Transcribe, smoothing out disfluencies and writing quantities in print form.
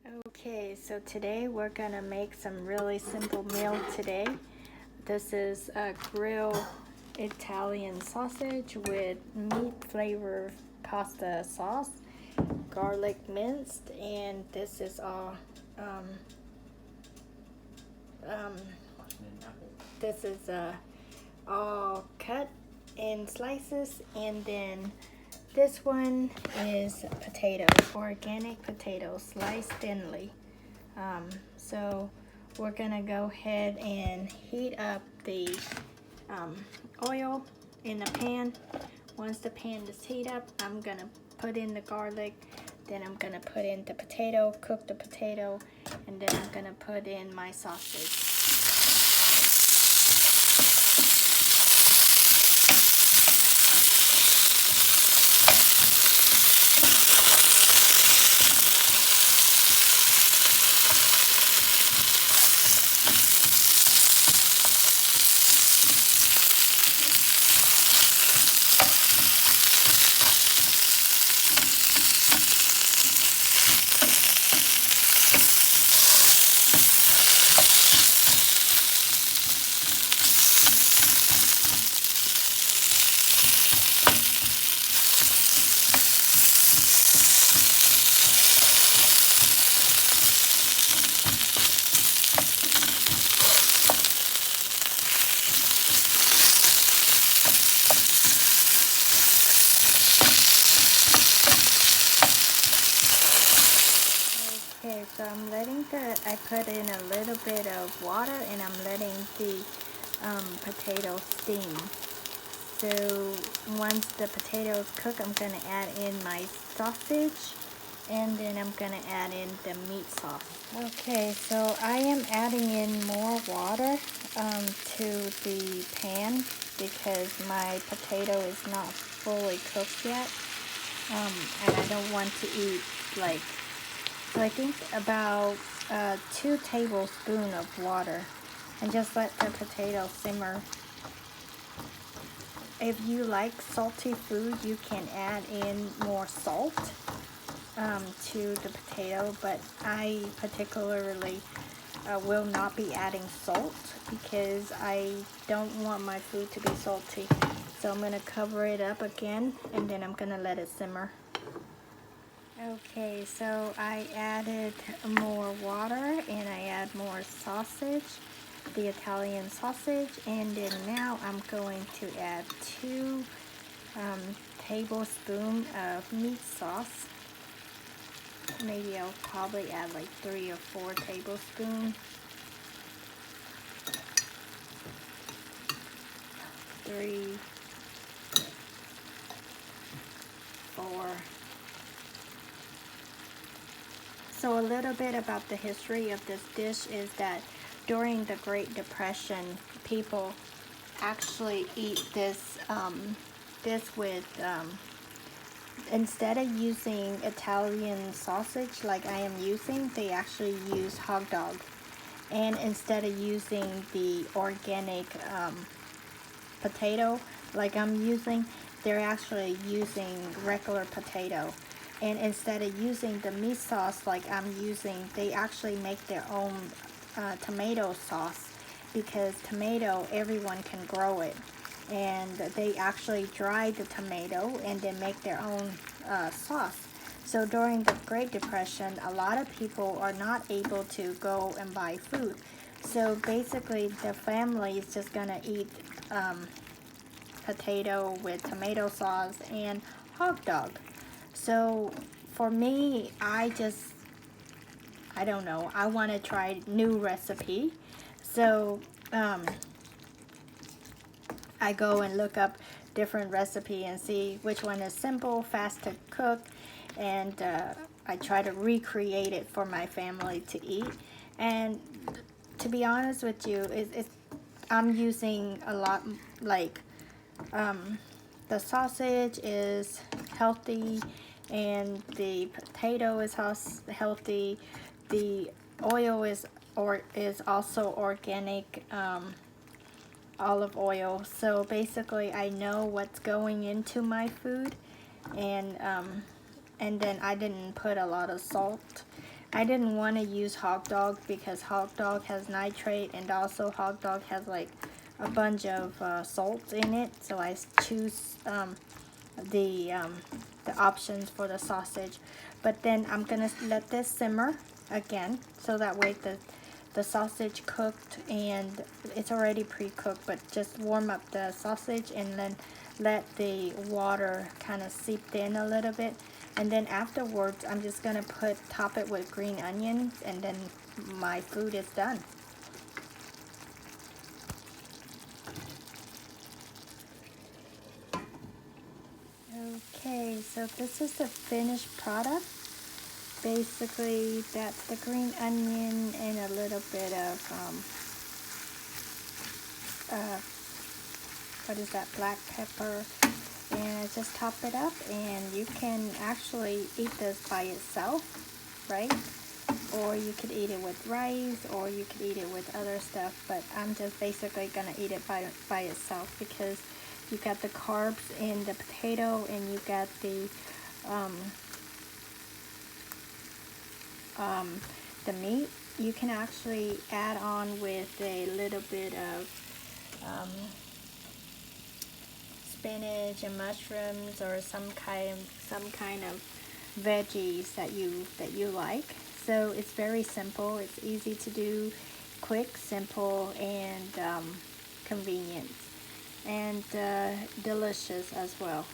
Okay, so today we're gonna make some really simple meal today. This is a grilled Italian sausage with meat flavored pasta sauce, garlic minced, and this is all um, um, this is all cut in slices, and then this one is potato, organic potato, sliced thinly. So we're gonna go ahead and heat up the oil in the pan. Once the pan is heated up, I'm gonna put in the garlic, then I'm gonna put in the potato, cook the potato, and then I'm gonna put in my sausage. Okay, so I put in a little bit of water and I'm letting the potato steam. So once the potatoes cook, I'm gonna add in my sausage and then I'm gonna add in the meat sauce. Okay, so I am adding in more water to the pan because my potato is not fully cooked yet. And I don't want to eat so I think about 2 tablespoons of water, and just let the potato simmer. If you like salty food, you can add in more salt to the potato, but I particularly will not be adding salt because I don't want my food to be salty. So I'm going to cover it up again and then I'm going to let it simmer. Okay, so I added more water and I add more sausage, the Italian sausage, and then now I'm going to add 2 tablespoons of meat sauce. Maybe I'll probably add like 3 or 4 tablespoons. 3, 4. So a little bit about the history of this dish is that during the Great Depression, people actually eat this with instead of using Italian sausage like I am using, they actually use hot dog. And instead of using the organic potato like I'm using, they're actually using regular potato. And instead of using the meat sauce like I'm using, they actually make their own tomato sauce, because tomato, everyone can grow it. And they actually dry the tomato and then make their own sauce. So during the Great Depression, a lot of people are not able to go and buy food. So basically, the family is just gonna eat potato with tomato sauce and hot dog. So for me, I don't know, I want to try new recipe. So I go and look up different recipe and see which one is simple, fast to cook, and I try to recreate it for my family to eat. And to be honest with you, I'm using a lot, like the sausage is healthy and the potato is healthy. The oil is also organic olive oil. So basically, I know what's going into my food, and then I didn't put a lot of salt. I didn't want to use hot dog because hot dog has nitrate, and also hot dog has like a bunch of salt in it, so I choose the options for the sausage. But then I'm gonna let this simmer again, so that way the sausage cooked, and it's already pre-cooked, but just warm up the sausage and then let the water kind of seep in a little bit. And then afterwards, I'm just gonna top it with green onions, and then my food is done. Okay, so this is the finished product. Basically, that's the green onion and a little bit of what is that, black pepper, and I just top it up. And you can actually eat this by itself, right? Or you could eat it with rice, or you could eat it with other stuff, but I'm just basically gonna eat it by itself, because you got the carbs in the potato, and you got the meat. You can actually add on with a little bit of spinach and mushrooms, or some kind of veggies that you like. So it's very simple. It's easy to do, quick, simple, and convenient, and delicious as well.